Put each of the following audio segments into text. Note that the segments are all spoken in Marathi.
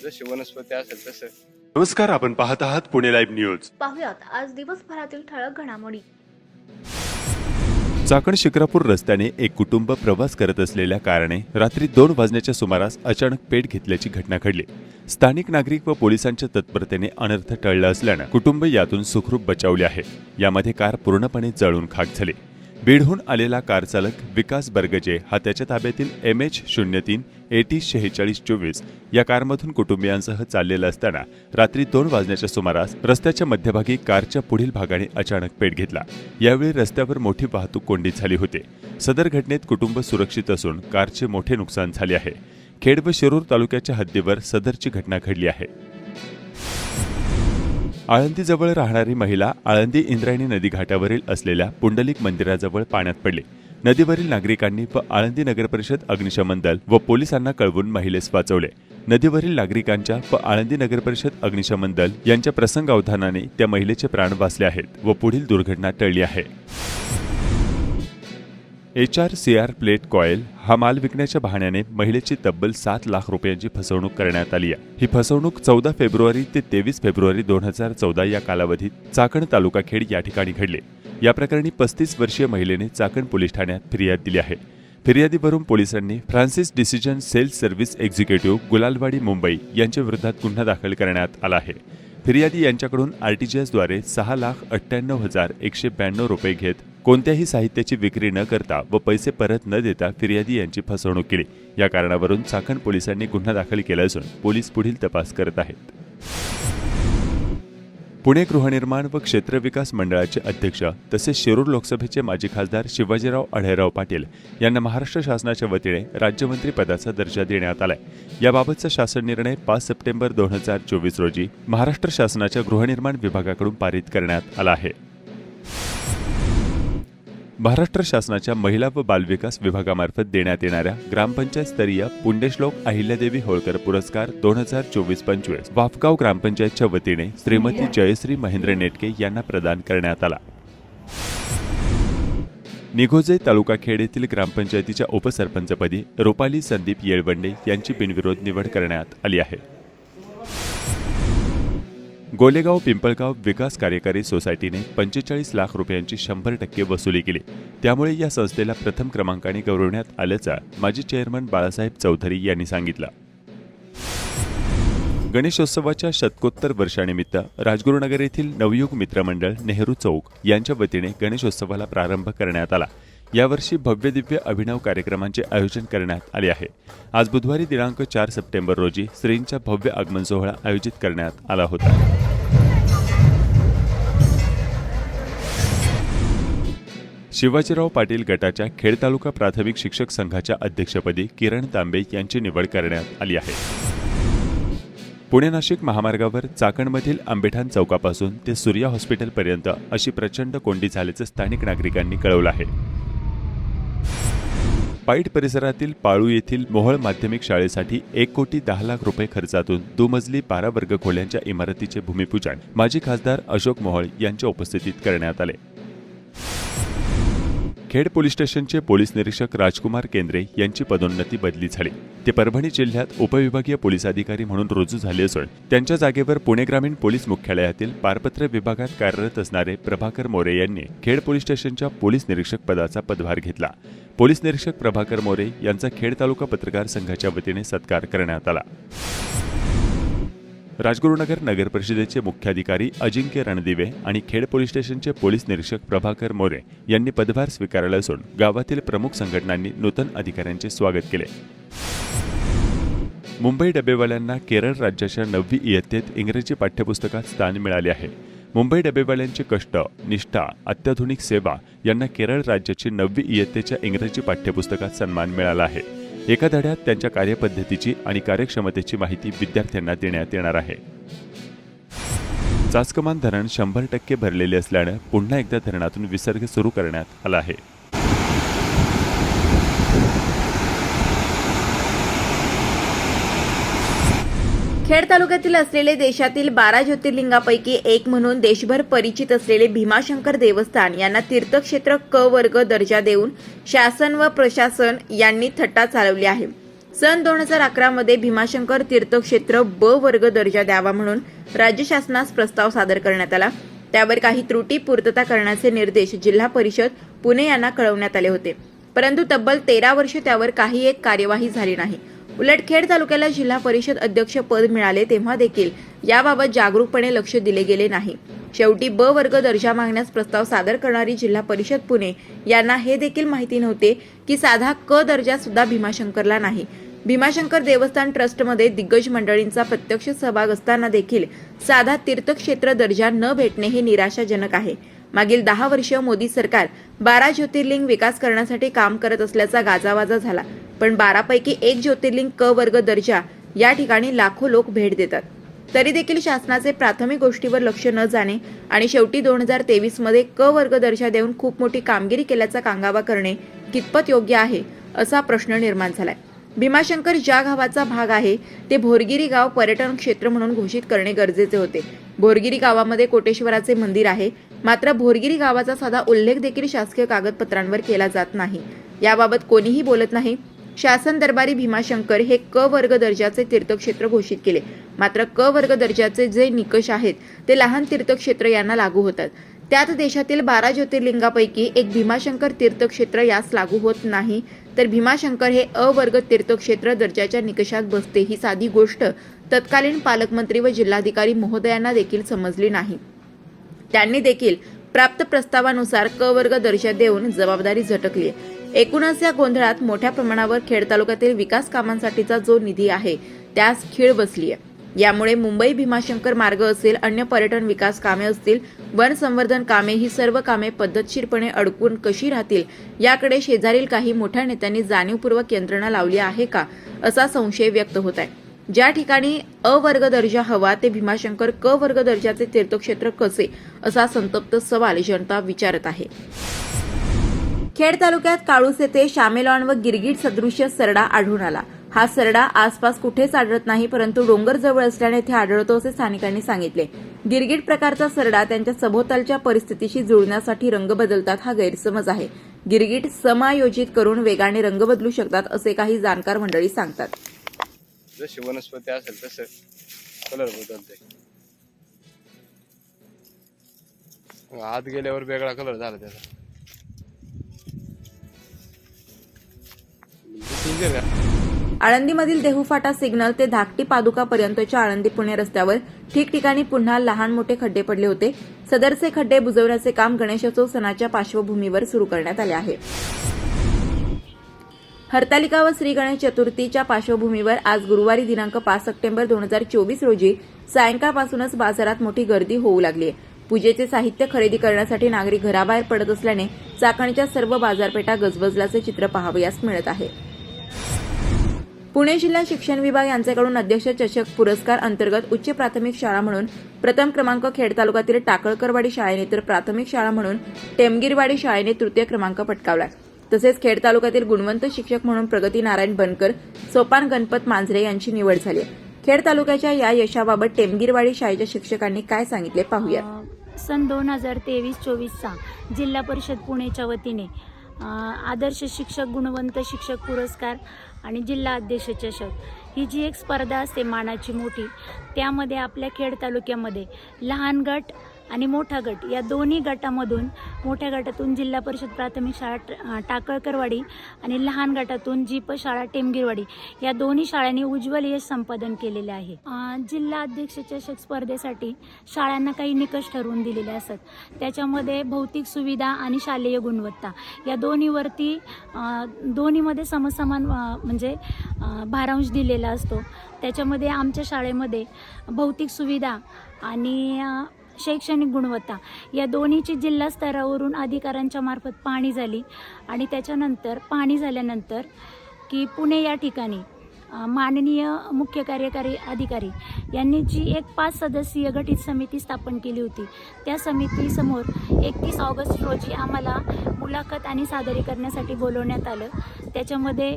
जशी वनस्पती असेल तसं. नमस्कार, आपण पाहत आहात पुणे लाईव्ह न्यूज. पाहुयात आज दिवसभरातील ठळक घडामोडी. चाकण शिक्रापूर रस्त्याने एक कुटुंब प्रवास करत असलेल्या कारने रात्री 2 वाजण्याच्या सुमारास अचानक पेट घेतल्याची घटना घडली. स्थानिक नागरिक व पोलिसांच्या तत्परतेने अनर्थ टळला असल्यानं कुटुंब यातून सुखरूप बचावले आहे. यामध्ये कार पूर्णपणे जळून खाक झाली. बीडहून आलेला कार चालक विकास बर्गजे हा त्याच्या ताब्यातील MH03 AT 4624 या कारमधून कुटुंबियांसह चाललेला असताना रात्री 2 वाजण्याच्या सुमारास रस्त्याच्या मध्यभागी कारच्या पुढील भागाने अचानक पेट घेतला. यावेळी रस्त्यावर मोठी वाहतूक कोंडी झाली होती. सदर घटनेत कुटुंब सुरक्षित असून कारचे मोठे नुकसान झाले आहे. खेड व शिरूर तालुक्याच्या हद्दीवर सदरची घटना घडली आहे. आळंदीजवळ राहणारी महिला आळंदी इंद्रायणी नदी घाटावरील असलेल्या पुंडलिक मंदिराजवळ पाण्यात पडली. नदीवरील नागरिकांनी व आळंदी नगरपरिषद अग्निशमन दल व पोलिसांना कळवून महिलेस वाचवले. नदीवरील नागरिकांच्या व आळंदी नगरपरिषद अग्निशमन दल यांच्या प्रसंगावधानाने त्या महिलेचे प्राण वाचले आहेत व पुढील दुर्घटना टळली आहे. HRCR प्लेट कॉईल हा माल विकण्याच्या बहाण्याने महिलेची तब्बल 7 लाख रुपयांची फसवणूक करण्यात आली आहे. ही फसवणूक 14 फेब्रुवारी ते 23 फेब्रुवारी 2014 या कालावधीत चाकण तालुका खेड या ठिकाणी घडली. या प्रकरणी 35 वर्षीय महिलेने चाकण पोलीस ठाण्यात फिर्याद दिली आहे. फिर्यादीवरून पोलिसांनी फ्रान्सिस डिसिजन sales service executive Gulalwadi Mumbai यांच्या विरोधात गुन्हा दाखल करण्यात आला आहे. फिर्यादी यांच्याकडून RTGSद्वारे 6,98,192 रुपये घेत कोणत्याही साहित्याची विक्री न करता व पैसे परत न देता फिर्यादी यांची फसवणूक केली. या कारणावरून चाकण पोलिसांनी गुन्हा दाखल केला असून पोलीस पुढील तपास करत आहेत. पुणे गृहनिर्माण व क्षेत्र विकास मंडळाचे अध्यक्ष तसेच शिरूर लोकसभेचे माजी खासदार शिवाजीराव अढेराव पाटील यांना महाराष्ट्र शासनाच्या वतीने राज्यमंत्री पदाचा दर्जा देण्यात आलाय. याबाबतचा शासन निर्णय 5 सप्टेंबर 2024 रोजी महाराष्ट्र शासनाच्या गृहनिर्माण विभागाकडून पारित करण्यात आला आहे. महाराष्ट्र शासनाच्या महिला व बालविकास विभागामार्फत देण्यात येणाऱ्या ग्रामपंचायत स्तरीय पुण्यश्लोक अहिल्यादेवी होळकर पुरस्कार 2024-25 वाफगाव ग्रामपंचायतच्या वतीने श्रीमती जयश्री महेंद्र नेटके यांना प्रदान करण्यात आला. निघोजे तालुका खेड येथील ग्रामपंचायतीच्या उपसरपंचपदी रुपाली संदीप येळवंडे यांची बिनविरोध निवड करण्यात आली आहे. गोलेगाव पिंपळगाव विकास कार्यकारी सोसायटीने 45 लाख रुपयांची 100% वसुली केली. त्यामुळे या संस्थेला प्रथम क्रमांकाने गौरवण्यात आल्याचं माजी चेअरमन बाळासाहेब चौधरी यांनी सांगितलं. गणेशोत्सवाच्या शतकोत्तर वर्षानिमित्त राजगुरुनगर येथील नवयुग मित्रमंडळ नेहरू चौक यांच्या वतीने गणेशोत्सवाला प्रारंभ करण्यात आला. यावर्षी भव्य दिव्य अभिनव कार्यक्रमांचे आयोजन करण्यात आले आहे. आज बुधवारी दिनांक 4 सप्टेंबर रोजी श्रींचा भव्य आगमन सोहळा आयोजित करण्यात आला होता. शिवाजीराव पाटील गटाच्या खेड तालुका प्राथमिक शिक्षक संघाच्या अध्यक्षपदी किरण तांबे यांची निवड करण्यात आली आहे. पुणे नाशिक महामार्गावर चाकणमधील आंबेठाण चौकापासून ते सूर्या हॉस्पिटलपर्यंत अशी प्रचंड कोंडी झाल्याचं स्थानिक नागरिकांनी कळवलं आहे. पाईट परिसरातील पाळू येथील मोहोळ माध्यमिक शाळेसाठी 1,10,00,000 रुपये खर्चातून दुमजली 12 वर्ग खोल्यांच्या इमारतीचे भूमिपूजन माजी खासदार अशोक मोहोळ यांच्या उपस्थितीत करण्यात आले. खेड पोलीस स्टेशनचे पोलीस निरीक्षक राजकुमार केंद्रे यांची पदोन्नती बदली झाली. ते परभणी जिल्ह्यात उपविभागीय पोलीस अधिकारी म्हणून रुजू झाले असून त्यांच्या जागेवर पुणे ग्रामीण पोलीस मुख्यालयातील पारपत्र विभागात कार्यरत असणारे प्रभाकर मोरे यांनी खेड पोलीस स्टेशनच्या पोलीस निरीक्षक पदाचा पदभार घेतला. पोलीस निरीक्षक प्रभाकर मोरे यांचा खेड तालुका पत्रकार संघाच्या वतीने सत्कार करण्यात आला. राजगुरुनगर नगर परिषदेचे मुख्याधिकारी अजिंक्य रणदिवे आणि खेड पोलीस स्टेशनचे पोलीस निरीक्षक प्रभाकर मोरे यांनी पदभार स्वीकारला असून गावातील प्रमुख संघटनांनी नूतन अधिकाऱ्यांचे स्वागत केले. मुंबई डबेवाल्यांना केरळ राज्याच्या 9वी इयत्तेत इंग्रजी पाठ्यपुस्तकात स्थान मिळाले आहे. मुंबई डबेवाल्यांचे कष्ट, निष्ठा, अत्याधुनिक सेवा यांना केरळ राज्याची 9वी इयत्तेच्या इंग्रजी पाठ्यपुस्तकात सन्मान मिळाला आहे. एका धड्यात त्यांच्या कार्यपद्धतीची आणि कार्यक्षमतेची माहिती विद्यार्थ्यांना देण्यात येणार आहे. चासकमान धरण 100% भरलेले असल्यानं पुन्हा एकदा धरणातून विसर्ग सुरू करण्यात आला आहे. खेड तालुक्यातील असलेले देशातील 12 ज्योतिर्लिंगापैकी एक म्हणून देशभर परिचित असलेले भीमाशंकर देवस्थान यांना तीर्थक्षेत्र क वर्ग दर्जा देऊन शासन व प्रशासन यांनी थट्टा चालवली आहे. सन 2011 मध्ये भीमाशंकर तीर्थक्षेत्र ब वर्ग दर्जा द्यावा म्हणून राज्य शासनास प्रस्ताव सादर करण्यात आला. त्यावर काही त्रुटी पूर्तता करण्याचे निर्देश जिल्हा परिषद पुणे यांना कळवण्यात आले होते, परंतु तब्बल 13 वर्षे त्यावर काही एक कार्यवाही झाली नाही. उलट खेड तालुक्याला जिल्हा परिषद अध्यक्ष पद मिळाले तेव्हा देखील याबाबत जागरूकपणे लक्ष दिले गेले नाही. शेवटी ब वर्ग दर्जा मागण्यास प्रस्ताव सादर करणारी जिल्हा परिषद पुणे यांना हे देखील माहिती नव्हते की साधा क दर्जा सुद्धा भीमाशंकरला नाही. भीमाशंकर देवस्थान ट्रस्टमध्ये दिग्गज मंडळींचा प्रत्यक्ष सहभाग असताना देखील साधा तीर्थक्षेत्र दर्जा न भेटणे हे निराशाजनक आहे. मागील 10 वर्ष मोदी सरकार 12 ज्योतिर्लिंग विकास करण्यासाठी काम करत असल्याचा गाजावाजा झाला, पण 12 पैकी एक ज्योतिर्लिंग क वर्ग दर्जा या ठिकाणी लाखो लोक भेट देतात. तरी देखील शासनाचे प्राथमिक गोष्टीवर लक्ष न जाणे आणि शेवटी 2023 मध्ये क वर्ग दर्जा देऊन खूप मोठी कामगिरी केल्याचा कांगावा करणे कितपत योग्य आहे असा प्रश्न निर्माण झालाय. भीमाशंकर ज्या गावाचा भाग आहे ते भोरगिरी गाव पर्यटन क्षेत्र म्हणून घोषित करणे गरजेचे होते. भोरगिरी गावामध्ये कोटेश्वराचे मंदिर आहे, मात्र भोरगिरी गावाचा साधा उल्लेख देखील शासकीय कागदपत्रांवर केला जात नाही. याबाबत कोणीही बोलत नाही. शासन दरबारी भीमाशंकर हे क वर्ग दर्जाचे तीर्थक्षेत्र घोषित केले, मात्र क वर्ग दर्जाचे जे निकष आहेत ते लहान तीर्थक्षेत्र यांना लागू होतात. त्यात देशातील 12 ज्योतिर्लिंगापैकी एक भीमाशंकर तीर्थक्षेत्र यास लागू होत नाही, तर भीमाशंकर हे अ वर्ग तीर्थक्षेत्र दर्जाच्या निकषात बसते ही साधी गोष्ट तत्कालीन पालकमंत्री व जिल्हाधिकारी महोदयांना देखील समजली नाही. त्यांनी देखील प्राप्त प्रस्तावानुसार क वर्ग दर्जा देऊन जबाबदारी झटकली. एकूणच या गोंधळात मोठ्या प्रमाणावर खेड तालुक्यातील विकास कामांसाठीचा जो निधी आहे त्यास खीळ बसली आहे. यामुळे मुंबई भीमाशंकर मार्ग असेल, अन्य पर्यटन विकास कामे असतील, वन संवर्धन कामे ही सर्व कामे पद्धतशीरपणे अडकून कशी राहतील याकडे शेजारील काही मोठ्या नेत्यांनी जाणीवपूर्वक यंत्रणा लावली आहे का असा संशय व्यक्त होत आहे. ज्या ठिकाणी अ वर्ग दर्जा हवा ते भीमाशंकर क वर्ग दर्जाचे तीर्थक्षेत्र कसे असा संतप्त सवाल जनता विचारत आहे. खेड तालुक्यात काळूस येथे शामेलॉन व गिरगीट सदृश्य सरडा आढळून आला. हा सरडा आसपास कुठेच आढळत नाही, परंतु डोंगर जवळ असल्याने येथे आढळतो असे स्थानिकांनी सांगितले. गिरगीट प्रकारचा सरडा त्यांच्या सभोवतालच्या परिस्थितीशी जुळण्यासाठी रंग बदलतात हा गैरसमज आहे. गिरगीट समायोजित करून वेगाने रंग बदलू शकतात असे काही जाणकार मंडळी सांगतात. जशी वनस्पती असेल तसं कलर बदलते. आत गेल्यावर वेगळा कलर झाला त्याचा. आळंदीमधील देहूफाटा सिग्नल ते धाकटी पादुका पर्यंतच्या आळंदी पुणे रस्त्यावर ठिकठिकाणी पुन्हा लहान मोठे खड्डे पडले होते. सदरचे खड्डे बुजवण्याचे काम गणेशोत्सव सणाच्या पार्श्वभूमीवर सुरू करण्यात आले आहे. हरतालिका व श्री गणेश चतुर्थीच्या पार्श्वभूमीवर आज गुरुवारी दिनांक 5 सप्टेंबर 2024 रोजी सायंकाळपासूनच बाजारात मोठी गर्दी होऊ लागली आहे. पूजेचे साहित्य खरेदी करण्यासाठी नागरिक घराबाहेर पडत असल्याने चाकणच्या सर्व बाजारपेठा गजबजल्याचे चित्र पाहावयास मिळत आहे. पुणे जिल्हा शिक्षण विभाग यांच्याकडून अध्यक्ष चषक पुरस्कार अंतर्गत उच्च प्राथमिक शाळा म्हणून प्रथम क्रमांक खेड तालुक्यातील टाकळकरवाडी शाळेने तर प्राथमिक शाळा म्हणून टेमगिरवाडी शाळेने तृतीय क्रमांक पटकावला. तसेच खेड तालुक्यातील गुणवंत शिक्षक म्हणून प्रगती नारायण बनकर, सोपान गणपत मांजरे यांची निवड झाली. खेड तालुक्याच्या या यशाबाबत टेमगिरवाडी शाळेच्या शिक्षकांनी काय सांगितले पाहूया. सन 2023-24चा जिल्हा परिषद पुणेच्या वतीने आदर्श शिक्षक, गुणवंत शिक्षक पुरस्कार आणि जिल्हा अध्यक्ष चषक ही जी एक स्पर्धा असते मानाची मोठी, त्यामध्ये आपल्या खेड तालुक्यामध्ये लहान गट आणि मोठा गट या दोन्ही गटामधून, मोठ्या गटातून जिल्हा परिषद प्राथमिक शाळा टाकळकरवाडी आणि लहान गटातून जीप शाळा टेमगिरवाडी या दोन्ही शाळांनी उज्ज्वल यश संपादन केलेले आहे. जिल्हा अध्यक्ष चषक स्पर्धेसाठी शाळांना काही निकष ठरवून दिलेले असतात. त्याच्यामध्ये भौतिक सुविधा आणि शालेय गुणवत्ता या दोन्हीवरती दोन्हीमध्ये समसमान म्हणजे भारांश दिलेला असतो. त्याच्यामध्ये आमच्या शाळेमध्ये भौतिक सुविधा आणि शैक्षणिक गुणवत्ता या दोन्हीची जिल्हा स्तरावरून अधिकाऱ्यांच्या मार्फत पाहणी झाली आणि त्याच्यानंतर पाहणी झाल्यानंतर की पुणे या ठिकाणी माननीय मुख्य कार्यकारी अधिकारी यांनी जी एक 5 सदस्यीय गठीत समिती स्थापन केली होती, त्या समितीसमोर 31 ऑगस्ट रोजी आम्हाला मुलाखत आणि सादरीकरणासाठी बोलवण्यात आलं. त्याच्यामध्ये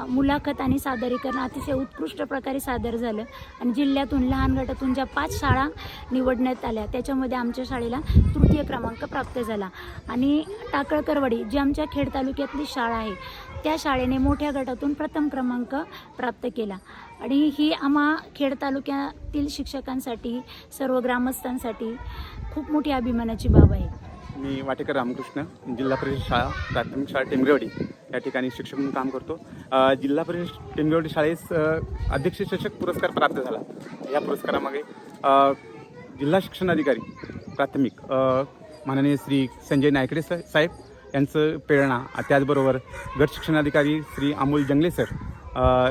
मुलाखत आणि सादरीकरण अतिशय उत्कृष्ट प्रकारे सादर झालं आणि जिल्ह्यातून लहान गटातून ज्या 5 शाळा निवडण्यात आल्या त्याच्यामध्ये आमच्या शाळेला तृतीय क्रमांक प्राप्त झाला. आणि टाकळकरवाडी जी आमच्या खेड तालुक्यातली शाळा आहे त्या शाळेने मोठ्या गटातून प्रथम क्रमांक प्राप्त केला आणि ही आम्हा खेड तालुक्यातील शिक्षकांसाठी, सर्व ग्रामस्थांसाठी खूप मोठी अभिमानाची बाब आहे. मी वाटेकर रामकृष्ण, जिल्हा परिषद शाळा प्राथमिक शाळा टेंबरेवाडी या ठिकाणी शिक्षक म्हणून काम करतो. जिल्हा परिषद टेंबरेवाडी शाळेस अध्यक्ष शिक्षक पुरस्कार प्राप्त झाला. या पुरस्कारामागे जिल्हा शिक्षणाधिकारी प्राथमिक माननीय श्री संजय नायकडे साहेब यांचं प्रेरणा, त्याचबरोबर गट शिक्षणाधिकारी श्री अमोल जंगले सर,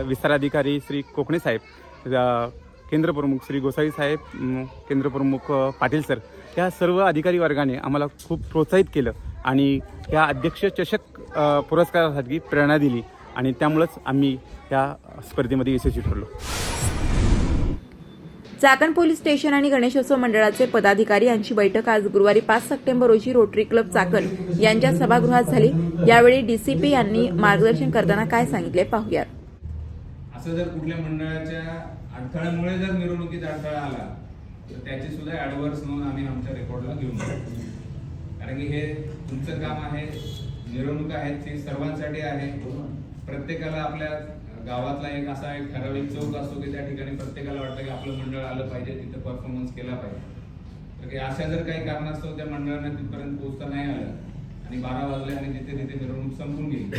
विस्ताराधिकारी श्री कोकणे साहेब, केंद्रप्रमुख श्री गोसावी साहेब, केंद्रप्रमुख पाटील सर, त्या सर्व अधिकारी वर्गाने आम्हाला खूप प्रोत्साहित केलं आणि या अध्यक्ष चषक पुरस्कारासाठी प्रेरणा दिली आणि त्यामुळंच आम्ही या स्पर्धेमध्ये यशस्वी ठरलो. चाकण पोलीस स्टेशन आणि गणेशोत्सव मंडळाचे पदाधिकारी यांची बैठक आज गुरुवारी 5 सप्टेंबर रोजी रोटरी क्लब चाकण यांच्या सभागृहात झाली. यावेळी डीसीपी यांनी मार्गदर्शन करताना काय सांगितले पाहूया. असं जर कुठल्या मंडळाच्या अडथळ्यामुळे जर मिरवणुकीत अडथळा आला तर त्याची सुद्धा ॲडव्हर्स नोंद आम्ही आमच्या रेकॉर्डला घेऊन जातो. कारण की हे तुमचं काम आहे. मिरवणूक आहेत ती सर्वांसाठी आहे. प्रत्येकाला आपल्या गावातला एक असा एक ठराविक चौक असतो की त्या ठिकाणी प्रत्येकाला वाटतं की आपलं मंडळ आलं पाहिजे, तिथं परफॉर्मन्स केला पाहिजे. तर की अशा जर काही कारणास्तव त्या मंडळाने तिथपर्यंत पोहोचता नाही आलं आणि 12 वाजले आणि तिथे मिरवणूक संपून गेली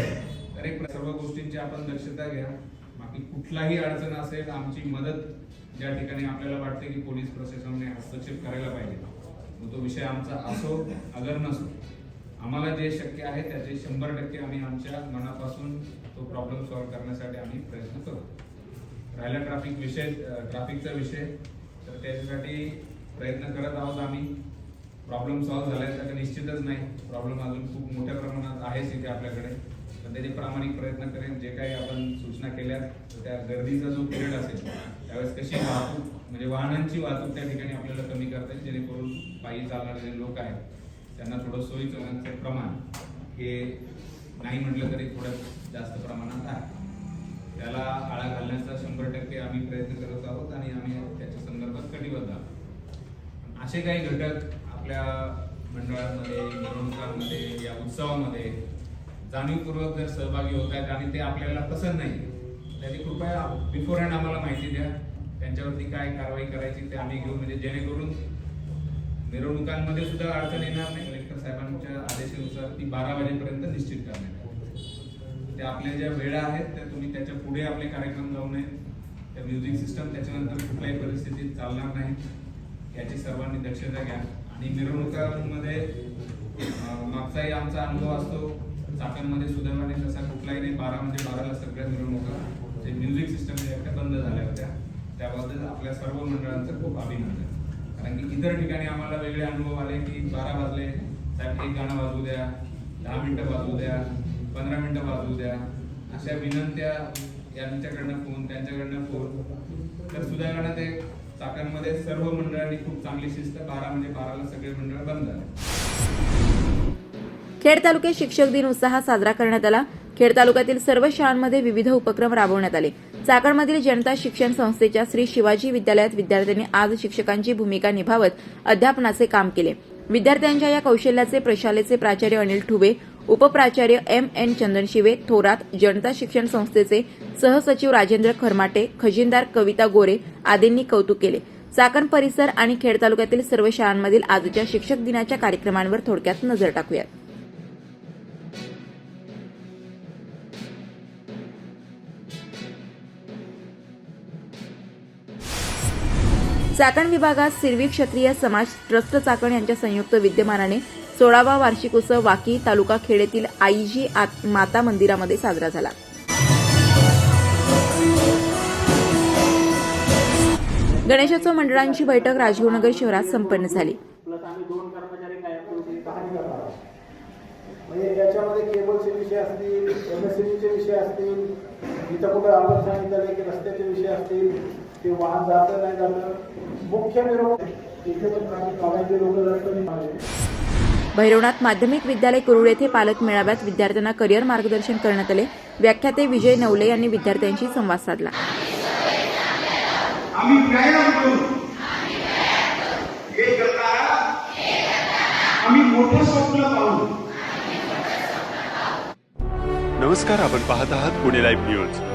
तर एक सर्व गोष्टींची आपण दक्षता घ्या. बाकी कुठलाही अडचण असेल, आमची मदत ज्या ठिकाणी आपल्याला वाटते की पोलीस प्रशासनाने हस्तक्षेप करायला पाहिजे, मग तो विषय आमचा असो अगर नसो, आम्हाला जे शक्य आहे त्याचे 100% आम्ही आमच्या मनापासून तो प्रॉब्लेम सॉल्व्ह करण्यासाठी आम्ही प्रयत्न करू. राहिला ट्रॅफिकचा विषय, तर त्याच्यासाठी प्रयत्न करत आहोत आम्ही. प्रॉब्लेम सॉल्व्ह झालाय तर निश्चितच नाही, प्रॉब्लेम अजून खूप मोठ्या प्रमाणात आहेच इथे आपल्याकडे. पण त्याचे प्रामाणिक प्रयत्न करेन. जे काही आपण सूचना केल्या तर त्या गर्दीचा जो पिरियड असेल त्यावेळेस कशी वाहतूक म्हणजे वाहनांची वाहतूक त्या ठिकाणी आपल्याला कमी करता येईल, जेणेकरून पायी चालणारे लोक आहेत त्यांना थोडं सोयीचं होण्याचं प्रमाण हे नाही म्हटलं तरी थोडं जास्त प्रमाणात आहे. त्याला आळा घालण्याचा 100% आम्ही प्रयत्न करत आहोत आणि आम्ही त्याच्या संदर्भात कटिबद्ध आहोत. असे काही घटक आपल्या मंडळांमध्ये, मिरवणुकांमध्ये, या उत्सवामध्ये जाणीवपूर्वक जर सहभागी होत आहेत आणि ते आपल्याला पसंत नाही, त्याची कृपया बिफोर हँड आम्हाला माहिती द्या. त्यांच्यावरती काय कारवाई करायची ते आम्ही घेऊ, म्हणजे जेणेकरून मिरवणुकांमध्ये सुद्धा अडचण येणार नाही. कलेक्टर साहेबांच्या आदेशानुसार ती 12 वाजेपर्यंत निश्चित करण्यात येईल. त्या आपल्या ज्या वेळा आहेत त्या तुम्ही त्याच्या पुढे आपले कार्यक्रम जाऊ नये. त्या म्युझिक सिस्टम त्याच्यानंतर कुठल्याही परिस्थितीत चालणार नाही याची सर्वांनी दक्षता घ्या. आणि मिरवणुकांमध्ये मागचाही आमचा अनुभव असतो, चाकणमध्ये सुदैवाने तसा कुठलाही नाही. 12 म्हणजे 12ला सगळ्या मिरवणुका जे म्युझिक सिस्टम बंद झाल्या होत्या, त्याबद्दल आपल्या सर्व मंडळांचं खूप अभिनंदन. कारण की इतर ठिकाणी आम्हाला वेगळे अनुभव आले की 12 वाजले साहेब एक गाणं वाजवू द्या, 10 मिनिटं वाजवू द्या, 15 मिनिटं वाजवू द्या, अशा विनंत्या यांच्याकडनं फोन त्यांच्याकडनं फोन. तर सुदैवाने ते चाकणमध्ये सर्व मंडळांनी खूप चांगली शिस्त 12 म्हणजे 12ला सगळे मंडळ बंद झाले. खेड तालुक्यात शिक्षक दिन उत्साहात साजरा करण्यात आला. खेड तालुक्यातील सर्व शाळांमध्ये विविध उपक्रम राबवण्यात आले. चाकणमधील जनता शिक्षण संस्थेच्या श्री शिवाजी विद्यालयात विद्यार्थ्यांनी आज शिक्षकांची भूमिका निभावत अध्यापनाचे काम केले. विद्यार्थ्यांच्या या कौशल्याचे प्रशालेचे प्राचार्य अनिल ठुबे, उपप्राचार्य M.N. चंदनशिवे थोरात, जनता शिक्षण संस्थेचे सहसचिव राजेंद्र खरमाटे, खजिनदार कविता गोरे आदींनी कौतुक केले. चाकण परिसर आणि खेड तालुक्यातील सर्व शाळांमधील आजच्या शिक्षक दिनाच्या कार्यक्रमांवर थोडक्यात नजर टाकूया. चाकण विभागात सिरवी क्षत्रिय समाज ट्रस्ट चाकण यांच्या संयुक्त विद्यमानाने 16वा वार्षिक उत्सव वाकी तालुका खेड येथील आईजी माता मंदिरामध्ये साजरा झाला. गणेशोत्सव मंडळांची बैठक राजगुरुनगर शहरात संपन्न झाली. म्हणजे याच्यामध्ये केबलचे विषय असतील, MSCBचे विषय असतील, इथं कुठं आपण सांगितलं की रस्त्याचे विषय असतील, ते वाहन जातं नाही जातं, मुख्य मिरवणूक इथे पण गावाचे लोक जातात. भैरवनाथ माध्यमिक विद्यालय कुरुड येथे पालक मेळाव्यात विद्यार्थ्यांना करिअर मार्गदर्शन करण्यात आले. व्याख्याते विजय नवले यांनी विद्यार्थ्यांशी संवाद साधला. नमस्कार, आपण पाहत आहात पुणे लाईव्ह न्यूज.